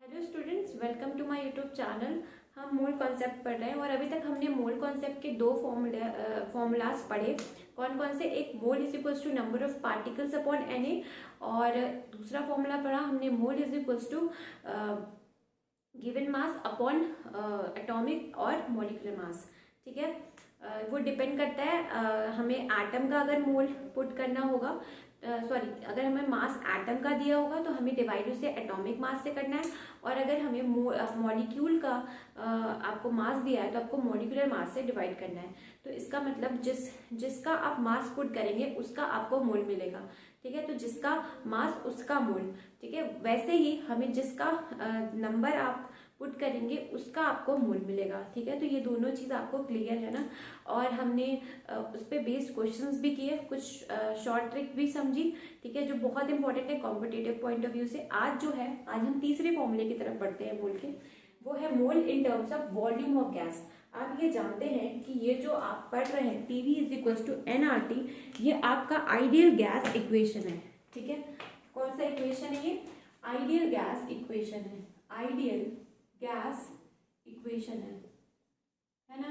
Hello students, welcome to my YouTube channel. हम mole concept पढ़ रहे हैं और अभी तक हमने मोल कॉन्सेप्ट के दो फॉर्मूलाज पढ़े। कौन कौन से? एक, mole is equals to number of particles upon Na, और दूसरा फॉर्मूला पढ़ा हमने, mole is equals to given mass upon atomic और मॉलिक्यूलर मास। ठीक है, वो डिपेंड करता है हमें एटम का अगर मोल पुट करना होगा, सॉरी, अगर हमें मास एटम का दिया होगा तो हमें डिवाइड उसे एटॉमिक मास से करना है, और अगर हमें मॉलिक्यूल का आपको मास दिया है तो आपको मॉलिक्यूलर मास से डिवाइड करना है। तो इसका मतलब जिसका आप मास पुट करेंगे उसका आपको मोल मिलेगा। ठीक है, तो जिसका मास उसका मोल। ठीक है, वैसे ही हमें जिसका नंबर आप पुट करेंगे उसका आपको मोल मिलेगा। ठीक है, तो ये दोनों चीज़ आपको क्लियर है ना। और हमने उस पर बेस्ड क्वेश्चंस भी किए, कुछ शॉर्ट ट्रिक भी समझी। ठीक है, जो बहुत इंपॉर्टेंट है कॉम्पिटिटिव पॉइंट ऑफ व्यू से। आज हम तीसरे फॉर्मूले की तरफ बढ़ते हैं मोल के। वो है mole in terms of volume of gas. आप ये जानते हैं कि ये जो आप पढ़ रहे हैं PV is equals to nRT, ये आपका आइडियल गैस इक्वेशन है। ठीक है, कौन सा इक्वेशन है ये? आइडियल गैस इक्वेशन है। आइडियल गैस इक्वेशन है ना।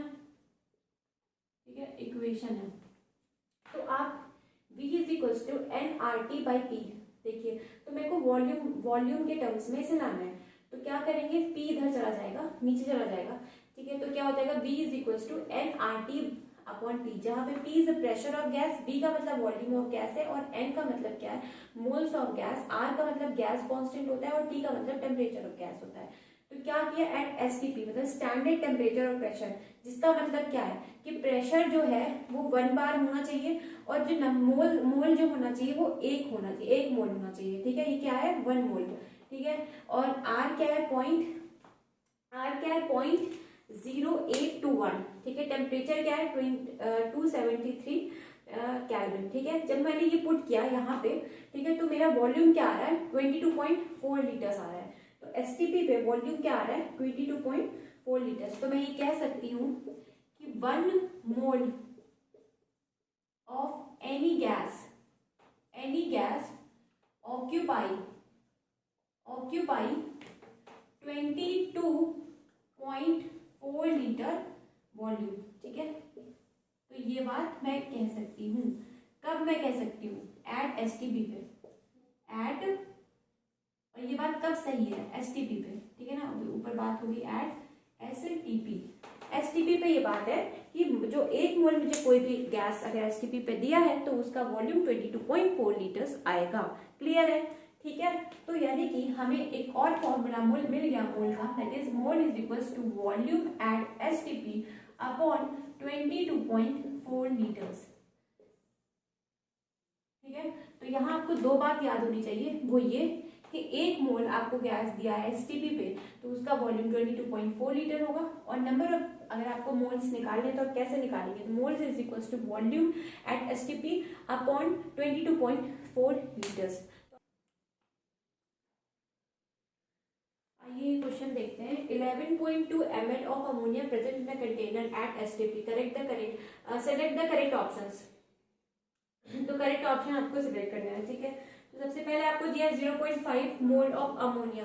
ठीक है, इक्वेशन है। तो आप V is equals to nRT by P। देखिए, तो मेरे को वॉल्यूम के टर्म्स में इसे लाना है, तो क्या करेंगे? P इधर चला जाएगा, नीचे चला जाएगा। ठीक है, तो क्या हो जाएगा? V is equals to nRT upon P, जहाँ पे P is the pressure of gas, B का मतलब वॉल्यूम ऑफ गैस है, और N का मतलब क्या है? मोल्स ऑफ गैस, R का मतलब गैस कांस्टेंट होता है, और T का मतलब टेम्परेचर ऑफ गैस होता है। तो क्या किया? एट STP मतलब स्टैंडर्ड टेम्परेचर ऑफ प्रेशर, जिसका मतलब क्या है कि प्रेशर जो है वो 1 बार होना चाहिए, और जो मोल जो होना चाहिए वो 1 होना चाहिए, 1 मोल होना चाहिए। ठीक है, ये क्या है? 1 मोल। ठीक है, और R क्या है? पॉइंट 0821। ठीक है, टेम्परेचर क्या है? 273 केल्विन। ठीक है, जब मैंने ये पुट किया यहाँ पे, ठीक है, तो मेरा वॉल्यूम क्या आ रहा है? 22.4 लीटर्स आ रहा है। तो STP पे वॉल्यूम क्या आ रहा है? 22.4 लीटर्स। तो मैं ये कह सकती हूँ कि 1 mole of any gas occupy 22.4 litre volume. ठीक है, तो ये बात मैं कह सकती हूँ। कब मैं कह सकती हूँ? एट STP पे, और ये बात कब सही है? STP पे। ठीक है ना, ऊपर बात होगी एट STP पे। ये बात है कि जो 1 मोल मुझे कोई भी गैस अगर STP पे दिया है तो उसका वॉल्यूम 22.4 लीटर्स आएगा। क्लियर है? ठीक है, तो यानी कि हमें एक और फॉर्मूला मोल मिल गया मोल का, that is mole is equals to volume at STP upon 22.4 litres. ठीक है, तो यहाँ आपको दो बात याद होनी चाहिए, वो ये कि 1 मोल आपको गैस दिया है STP पे तो उसका वॉल्यूम 22.4 लीटर होगा, और नंबर ऑफ अगर आपको मोल्स निकालने तो आप कैसे निकालेंगे? तो moles is equals to volume at STP upon 22.4 litres. आइए क्वेश्चन देखते हैं। 11.2 ml of ammonia present in the container at STP। Select the correct options. तो करेक्ट ऑप्शन आपको सिलेक्ट करना है। ठीक है, तो सबसे पहले आपको दिया 0.5 मोल ऑफ अमोनिया।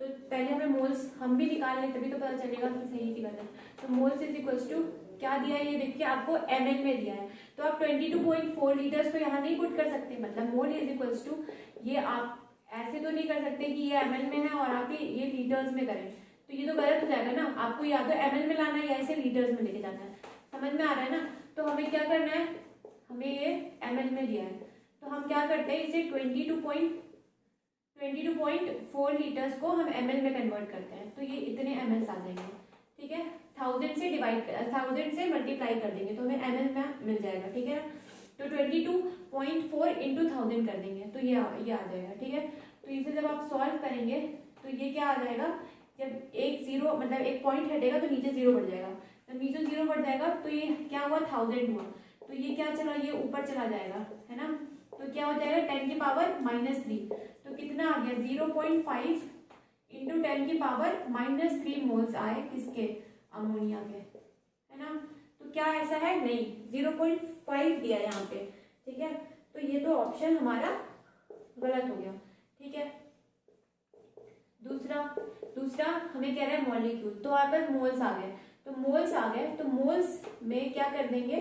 तो पहले हमें मोल्स हम भी निकाल लें, तभी तो पता चलेगा कि सही की गलत। तो मोल्स इज इक्वल्स टू क्या दिया है? ये देखिए, आपको ml में दिया है, तो आप 22.4 लीटर्स तो यहाँ नहीं पुट कर सकते। मतलब मोल इज इक्वल्स टू, ये आप ऐसे तो नहीं कर सकते कि ये ml में है और आप ये लीटर्स में करें, तो ये तो गलत हो जाएगा ना। आपको या तो ml में लाना है या इसे लीटर्स में लेके जाना है। समझ में आ रहा है ना? तो हमें क्या करना है? हमें ये ml में दिया है, तो हम क्या करते हैं, इसे 22.4 लीटर्स को हम ml में कन्वर्ट करते हैं, तो ये इतने ml आ जाएंगे। ठीक है, 1000 से मल्टीप्लाई कर देंगे तो हमें ml में मिल जाएगा। ठीक है, तो 22.4 इंटू 1000 कर देंगे तो ये आ जाएगा। ठीक है, तो इसे जब आप सॉल्व करेंगे तो ये क्या आ जाएगा? जब एक जीरो मतलब एक पॉइंट हटेगा तो नीचे जीरो बढ़ जाएगा, जब नीचे जीरो बढ़ जाएगा तो ये क्या हुआ? 1000 हुआ, तो ये क्या चला? ये ऊपर चला जाएगा, है ना। तो क्या हो जाएगा? 10 की पावर -3, तो कितना आ गया? 0.5 इंटू 10 की पावर -3 मोल्स आए किसके? अमोनिया के, है ना। तो क्या ऐसा है? नहीं, 0.5 दिया है यहाँ पे। ठीक है, तो ये तो ऑप्शन हमारा गलत हो गया। ठीक है, दूसरा दूसरा हमें कह रहा है मॉलिक्यूल, तो हमारे पास मोल्स आ गए। तो मोल्स आ गए तो मोल्स में क्या कर देंगे,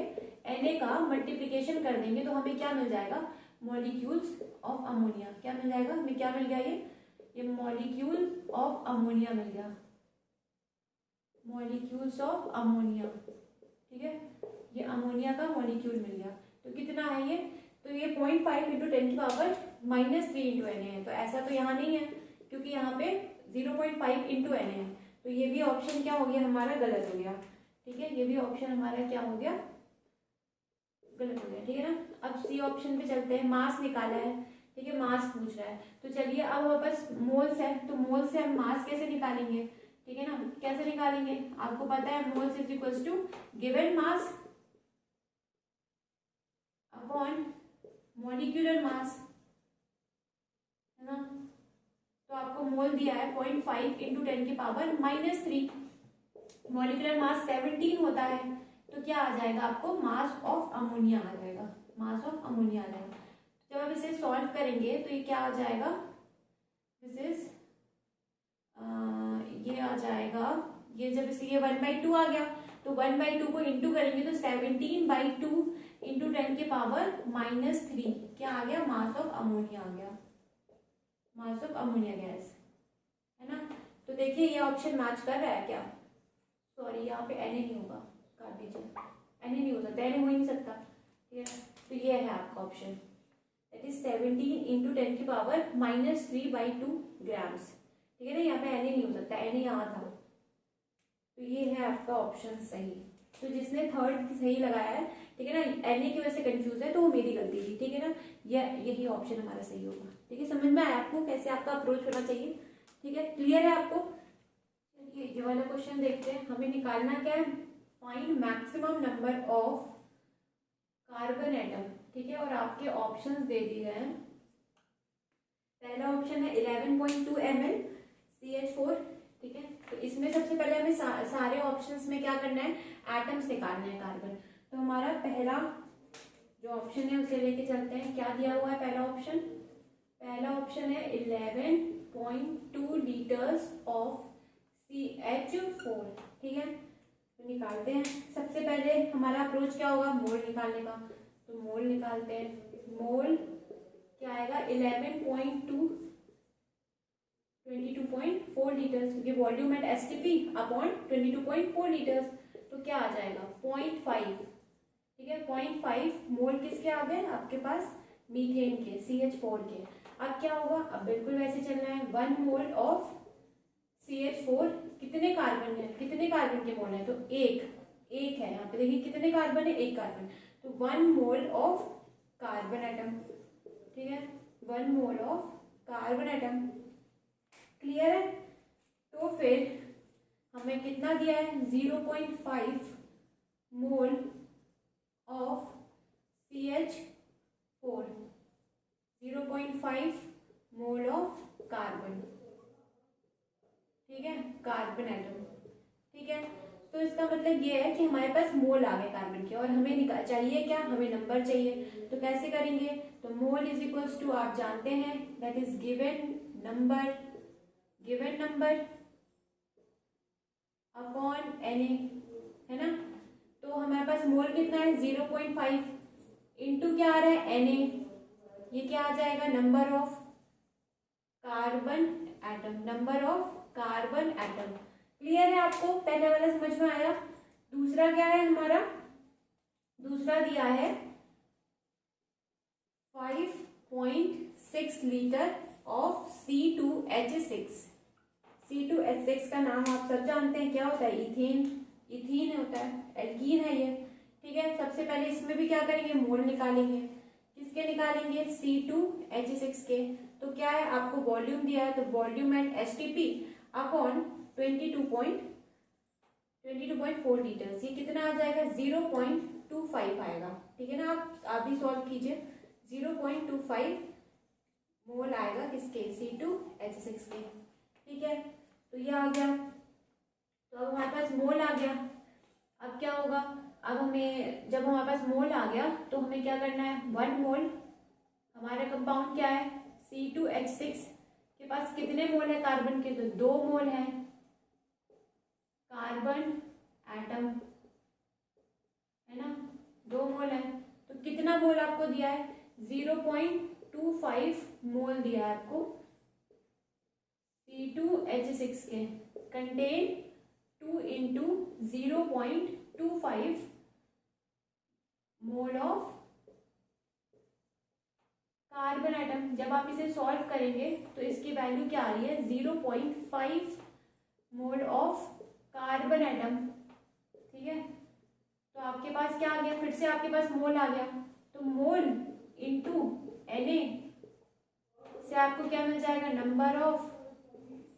Na का मल्टीप्लीकेशन कर देंगे तो हमें क्या मिल जाएगा, मॉलिक्यूल्स ऑफ अमोनिया। क्या मिल जाएगा, हमें क्या मिल गया, ये मॉलिक्यूल ऑफ अमोनिया मिल गया, मॉलिक्यूल्स ऑफ अमोनिया। ठीक है, ये अमोनिया का मॉलिक्यूल मिल गया। तो कितना है ये, तो ये 0.5 इंटू 10 की पावर -3 इंटू Na है। तो ऐसा तो यहाँ नहीं है क्योंकि यहाँ पे 0.5 इंटू Na है। तो ये भी ऑप्शन क्या हो गया हमारा, गलत हो गया। ठीक है, ये भी ऑप्शन हमारा क्या हो गया, गलत हो गया। ठीक है ना। अब सी ऑप्शन पे चलते हैं, मास निकाला है। ठीक है, मास पूछ रहा है तो चलिए अब हमारे पास मोल्स है, तो मोल्स से हम मास कैसे निकालेंगे। ठीक है ना, कैसे निकालेंगे, आपको पता है moles is equals to given mass upon molecular mass, है ना। तो आपको मोल दिया है 0.5 इंटू 10 की पावर -3, मॉलिक्यूलर मास 17 होता है। तो क्या आ जाएगा आपको, मास ऑफ अमोनिया आ जाएगा, मास ऑफ अमोनिया आ जाएगा। जब आप इसे सॉल्व करेंगे तो ये क्या आ जाएगा, दिस इज ये आ जाएगा, ये जब इसे ये 1/2 आ गया तो 1/2 को इंटू करेंगे तो 17/2 इंटू 10 की पावर -3 क्या आ गया, मास ऑफ अमोनिया आ गया, मास ऑफ अमोनिया गैस, है ना। तो देखिए ये ऑप्शन मैच कर रहा है क्या, सॉरी यहाँ पे Na नहीं होगा, काट दीजिए, Na नहीं हो सकता, Na हो ही नहीं सकता। ठीक है, तो ये है आपका ऑप्शन, दैट इज 17 इंटू 10 की पावर -3/2 ग्राम्स। ठीक है ना, यहाँ पे Na नहीं हो सकता, Na यहाँ था। तो ये है आपका ऑप्शन सही। तो जिसने थर्ड सही लगाया है, ठीक है ना, Na की वजह से कंफ्यूज है तो वो मेरी गलती थी। ठीक है ना, यही ऑप्शन हमारा सही होगा। ठीक है, समझ में आया आपको कैसे आपका अप्रोच होना चाहिए। ठीक है, क्लियर है आपको। चलिए ये वाला क्वेश्चन देखते हैं, हमें निकालना क्या है, find maximum number of carbon atom. ठीक है, और आपके ऑप्शंस दे दिए हैं। पहला ऑप्शन है 11.2 ml CH4। ठीक है, तो इसमें सबसे पहले हमें सारे ऑप्शंस में क्या करना है, एटम्स निकालना है कार्बन। तो हमारा पहला जो ऑप्शन है उसे लेके चलते हैं, क्या दिया हुआ है पहला ऑप्शन, पहला ऑप्शन है 11.2 लीटर्स ऑफ CH4। ठीक है, तो निकालते हैं। सबसे पहले हमारा अप्रोच क्या होगा, मोल निकालने का। तो मोल निकालते हैं, मोल क्या आएगा 11.2 22.4 लीटर्स, क्योंकि volume at STP upon 22.4 litres, तो क्या आ जाएगा 0.5। ठीक है, 0.5 मोल किसके आ गए आपके पास, मीथेन के, CH4 के। अब क्या होगा, अब बिल्कुल वैसे चलना है, 1 मोल ऑफ CH4 कितने कार्बन है, कितने कार्बन के मोल है, तो एक है। यहाँ पे देखिए कितने कार्बन है, एक कार्बन, तो 1 मोल ऑफ कार्बन एटम। ठीक है, 1 mole of carbon atom, clear है। तो फिर हमें कितना दिया है, 0.5 mole of CH4, 0.5 mole of carbon. ठीक है, कार्बन एटम। ठीक है, तो इसका मतलब ये है कि हमारे पास मोल आ गए कार्बन के, और हमें चाहिए क्या, हमें नंबर चाहिए। तो कैसे करेंगे, तो मोल इज इक्वल्स टू आप जानते हैं that is given number upon Na, है ना। तो हमारे पास मोल कितना है 0.5 इंटू क्या आ रहा है Na, ये क्या आ जाएगा, number of carbon atom, number of carbon atom. Clear है आपको, पहले वाला समझ में आया। दूसरा क्या है हमारा, दूसरा दिया है 5.6 लीटर ऑफ C2H6। C2H6 का नाम आप सब जानते हैं, क्या होता है, इथीन होता है, एल्कीन है ये। ठीक है, सबसे पहले इसमें भी क्या करेंगे, मोल निकालेंगे। किसके निकालेंगे, C2H6 के। तो क्या है, आपको वॉल्यूम दिया है, तो volume at STP upon 22.4 litres, ये कितना आ जाएगा 0.25 आएगा। ठीक है ना, आप भी सॉल्व कीजिए, 0.25 मोल आएगा किसके, C2H6 के। ठीक है, तो ये आ गया। तो अब हमारे पास मोल आ गया। अब क्या होगा, अब हमें जब हमारे पास मोल आ गया तो हमें क्या करना है, 1 मोल, हमारा कंपाउंड क्या है C2H6 के पास कितने मोल है कार्बन के? तो 2 मोल है कार्बन एटम, है ना, 2 मोल है। तो कितना मोल आपको दिया है? 0.25 मोल दिया है आपको C2H6 के, contain 2 into 0.25 mole of carbon atom. जब आप इसे सॉल्व करेंगे तो इसकी वैल्यू क्या आ रही है? 0.5 मोल ऑफ कार्बन एटम, ठीक है। तो आपके पास क्या आ गया? फिर से आपके पास मोल आ गया, तो मोल इंटू Na से आपको क्या मिल जाएगा?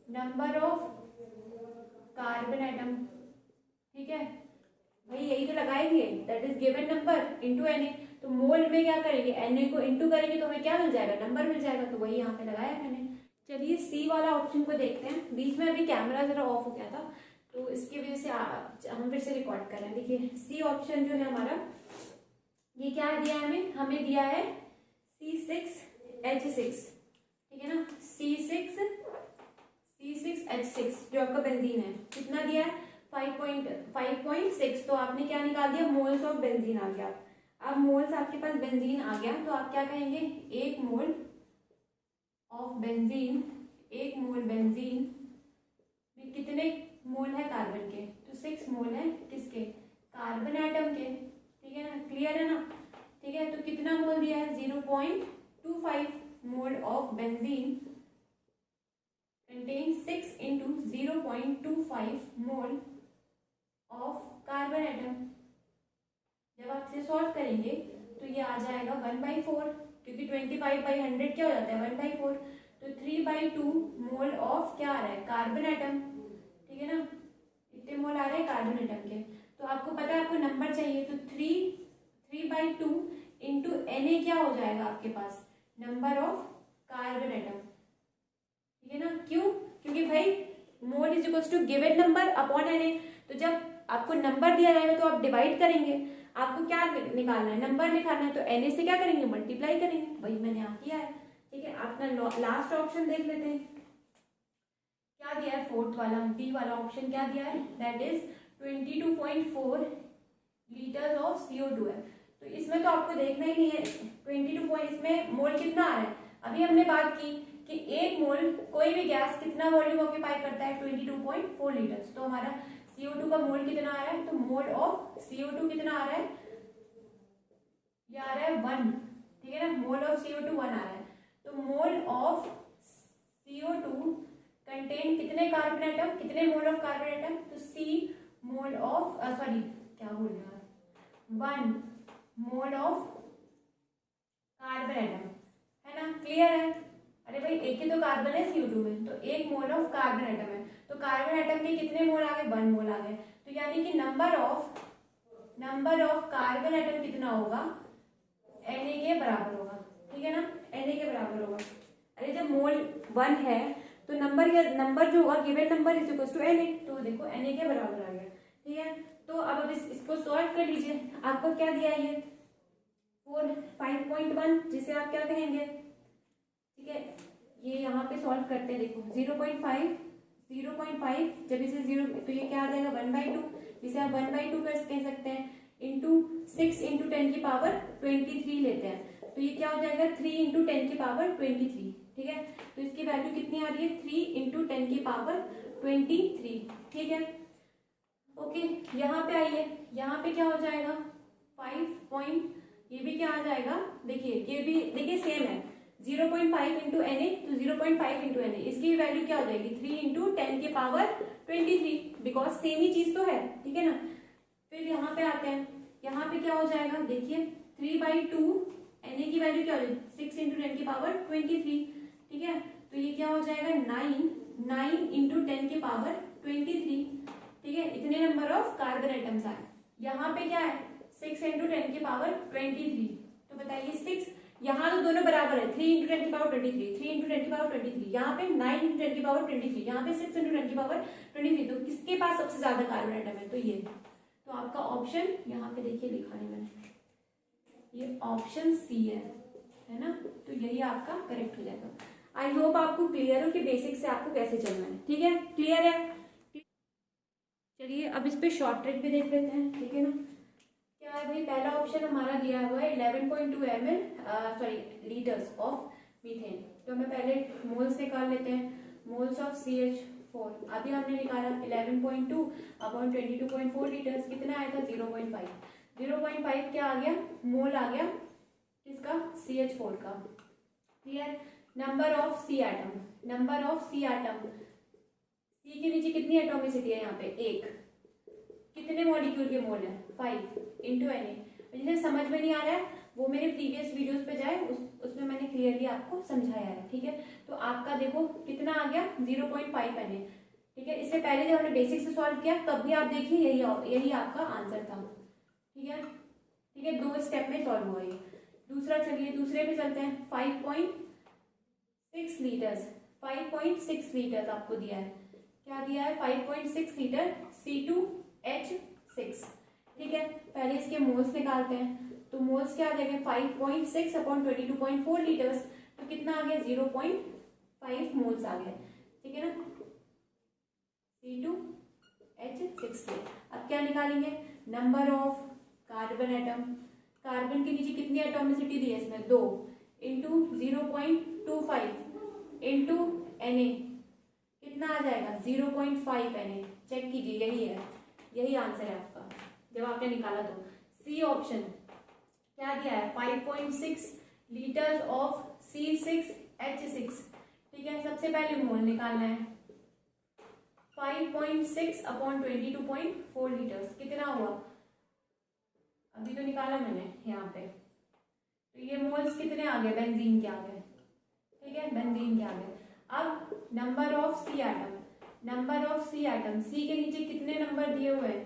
नंबर ऑफ कार्बन एटम, ठीक है भाई, यही तो लगाएंगे, that is given number into Na। तो मोल में क्या करेंगे? Na को इंटू करेंगे तो हमें क्या मिल जाएगा? नंबर मिल जाएगा, तो वही यहाँ पे लगाया मैंने। चलिए सी वाला ऑप्शन को देखते हैं। बीच में अभी कैमरा जरा ऑफ हो गया था तो इसकी वजह से हम फिर से रिकॉर्ड कर रहे हैं। देखिए सी ऑप्शन जो है हमारा, ये क्या दिया है हमें? हमें दिया है C6H6, ठीक है ना, C6H6 जो आपका बेंजीन है। कितना दिया है? 5.6। तो आपने क्या निकाल दिया? मोल्स ऑफ बेंजीन आ गया। अब मोल्स आपके पास बेंजीन आ गया तो आप क्या कहेंगे? 1 mole of benzene, 1 mole benzene में कितने मोल है कार्बन के? तो 6 मोल है किसके? कार्बन एटम के, ठीक है ना, क्लियर है ना, ठीक है। तो कितना मोल दिया है? 0.25 mole of benzene contain 6 into 0.25 mole of carbon atom. जब आप इसे सॉल्व करेंगे तो ये आ जाएगा 1/4, क्योंकि 25/100 क्या हो जाता है? 1/4। तो 3/2 मोल ऑफ क्या आ रहा है? कार्बन एटम, ठीक है ना, इतने मोल आ रहे हैं कार्बन एटम के। तो आपको पता है आपको नंबर चाहिए, तो 3/2 इंटू Na क्या हो जाएगा आपके पास? नंबर ऑफ कार्बन एटम, ठीक है ना। क्यों? क्योंकि भाई mole is equals to given number upon Na। तो जब आपको नंबर दिया जाएगा तो आप डिवाइड करेंगे, आपको क्या निकालना है? नंबर निकालना है, तो Na से क्या करेंगे? मल्टीप्लाई करेंगे, वही मैंने यहाँ किया है, ठीक है। अपना लास्ट ऑप्शन देख लेते हैं, क्या दिया है? 4th वाला, डी वाला ऑप्शन क्या दिया है? That is 22.4 litres of CO2 है। तो इसमें तो आपको देखना ही नहीं है 22 इसमें मोल कितना आ रहा है। अभी हमने बात की कि 1 मोल कोई भी गैस कितना वॉल्यूम ऑक्यूपाई करता है? 22.4 लीटर्स। तो हमारा CO2 का मोल कितना आ रहा है? तो मोल ऑफ CO2 कितना आ रहा है? ये आ रहा है 1, ठीक है ना, मोल ऑफ CO2 1 आ रहा है। तो मोल ऑफ CO2 कंटेन कितने कार्बन एटम? कितने मोल ऑफ कार्बन एटम? तो C मोल ऑफ क्या बोल रहा है? 1 मोल ऑफ कार्बन एटम, है ना, क्लियर है। अरे भाई एक ही तो कार्बन है CO2 में, तो 1 मोल ऑफ कार्बन एटम है। तो कार्बन एटम के कितने मोल आ गए? 1 मोल आ गए। तो यानी कि नंबर ऑफ कार्बन एटम कितना होगा? Na के बराबर होगा, ठीक है ना, Na के बराबर होगा। अरे जब मोल 1 है तो नंबर जो होगा given number is equal to Na। तो देखो Na के बराबर आ गया, ठीक है। तो अब इसको सॉल्व कर लीजिए। आपको क्या दिया है? ये 5.1 जिसे आप क्या कहेंगे, ठीक है। ये यहाँ पे सॉल्व करते हैं, देखो 0.5 जब इसे 0 तो ये क्या आ जाएगा? 1/2, जिसे आप 1/2 कह सकते हैं, इंटू 6 इंटू 10 की पावर 23 लेते हैं। तो ये क्या हो जाएगा? 3 इंटू 10 की पावर 23, ठीक है। तो इसकी वैल्यू कितनी आ रही है? 3 इंटू 10 की पावर 23, ठीक है। ओके, यहाँ पे आइए, यहाँ पे क्या हो जाएगा? 5 ये भी क्या आ जाएगा? देखिए ये भी देखिए सेम है, 0.5 इंटू Na, तो 0.5 इंटू Na, इसकी वैल्यू क्या हो जाएगी? 3 इंटू 10 की पावर 23, बिकॉज सेम ही चीज तो है, ठीक है ना। फिर यहाँ पे आते हैं, यहाँ पे क्या हो जाएगा? देखिए 3/2 Na की वैल्यू क्या हो जाएगी? 6 इंटू 10 की पावर 23, ठीक है। तो ये क्या हो जाएगा? 9 इंटू 10 की पावर 23, ठीक है। इतने नंबर ऑफ कार्बन एटम्स आए। यहाँ पे क्या है? 6 इंटू 10 की पावर 23। तो बताइए 6, यहाँ तो दोनों बराबर है, 3 इंटू 10 की पावर 23, 3 इंटू 10 की पावर 23, यहाँ पे 9 इंटू 10 की पावर 23, यहाँ पे 6 इंटू 10 की पावर 23। तो किसके पास सबसे ज्यादा कार्बन एटम है? तो ये, तो आपका ऑप्शन यहाँ पे देखिए लिखा है मैंने, ये ऑप्शन सी है ना। तो यही आपका करेक्ट हो जाएगा। आई होप आपको क्लियर हो कि बेसिक से आपको कैसे चलना है। ठीक है, क्लियर है? चलिए अब इस पे शॉर्ट ट्रिक भी देख लेते हैं। ठीक है ना, क्या है भाई, पहला ऑप्शन हमारा दिया हुआ है 11.2 ml sorry litres of methane. तो हमें पहले मोल्स निकाल लेते हैं। मोल्स ऑफ CH4 अभी हमने निकाला 11.2 अपॉन 22.4 लीटर्स, कितना आया था 0.5। 0.5 क्या आ गया, मोल आ गया किसका, CH4 का। Clear? Number of C atom, number of C atom, C के नीचे कितनी एटॉमिसिटी है यहाँ पे, एक। कितने मॉलिक्यूल के मोल है, 5 इंटू Na। जिसे समझ में नहीं आ रहा है वो मेरे प्रीवियस वीडियोस पे जाए, उसमें मैंने क्लियरली आपको समझाया है। ठीक है, तो आपका देखो कितना आ गया 0.5 Na। ठीक है, इससे पहले जब हमने बेसिक से सॉल्व किया तब भी आप देखिए यही आपका आंसर था। ठीक है, ठीक है, 2 स्टेप में सॉल्व हुआ ये। दूसरा, चलिए दूसरे पे चलते हैं। 5.6 लीटर्स, 5.6 लीटर्स आपको दिया है। क्या दिया है, 5.6 लीटर C2H6। ठीक है, पहले इसके मोल्स निकालते हैं। तो मोल्स क्या आ जाएंगे, 5.6 अपॉन 22.4 लीटर्स, तो कितना आ गया 0.5 मोल्स आ गया। ठीक है ना, C2H6। अब क्या निकालेंगे, number of carbon atom. Carbon के नीचे कितनी एटॉमिसिटी दी है इसमें, 2 इंटू 0.25 इंटू Na, कितना आ जाएगा 0.5 Na। चेक कीजिए, यही है, यही आंसर है आपका जब आपने निकाला। तो सी ऑप्शन क्या दिया है, 5.6 लीटर्स ऑफ C6H6। ठीक है, सबसे पहले मोल निकालना है। 5.6 अपॉन 22.4 लीटर्स कितना हुआ, अभी तो निकाला मैंने यहाँ पे। तो ये मोल्स कितने आ गए, बेंजीन के आ गए। ठीक है, बेंजीन के आ गए। अब number of C atom, number of C atom, C के नीचे कितने नंबर दिए हुए हैं,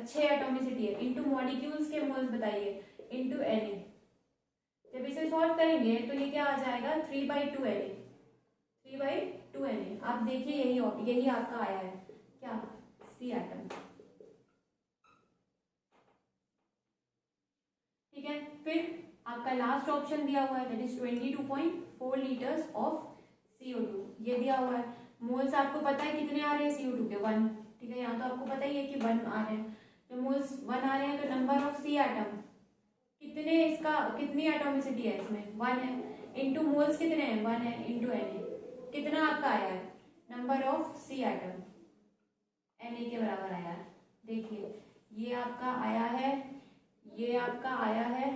6 एटॉमिसिटी है, इनटू मॉलिक्यूल्स के मोल्स बताइए, इनटू Na। जब इसे सॉल्व करेंगे तो ये क्या आ जाएगा 3/2 Na, 3/2 Na। आप देखिए यही आपका आया है क्या, सी एटम। ठीक है, फिर आपका लास्ट ऑप्शन दिया हुआ है that is 22.4 litres of CO2, ये दिया हुआ है। मोल्स आपको पता है कितने आ रहे हैं CO2 के, 1। ठीक है, यहाँ तो आपको पता ही है कि 1 आ रहे हैं। तो मोल्स 1 आ रहे हैं, तो नंबर ऑफ सी एटम कितने, इसका कितनी एटॉमिसिटी है इसमें, 1 है, इनटू मोल्स कितने हैं, 1 है, इनटू Na, कितना आपका आया है, number of C atom Na के बराबर आया है। देखिए ये आपका आया है, ये आपका आया है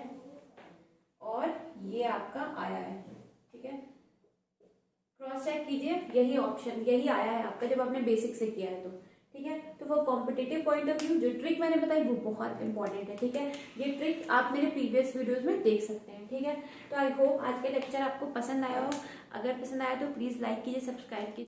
और ये आपका आया है। ठीक है, क्रॉस चेक कीजिए, यही ऑप्शन यही आया है आपका जब आपने बेसिक से किया है तो। ठीक है, तो वो कॉम्पिटिटिव पॉइंट ऑफ व्यू जो ट्रिक मैंने बताई वो बहुत इंपॉर्टेंट है। ठीक है, ये ट्रिक आप मेरे प्रीवियस वीडियोस में देख सकते हैं। ठीक है, तो आई होप आज का लेक्चर आपको पसंद आया हो। अगर पसंद आया तो प्लीज़ लाइक कीजिए, सब्सक्राइब कीजिए।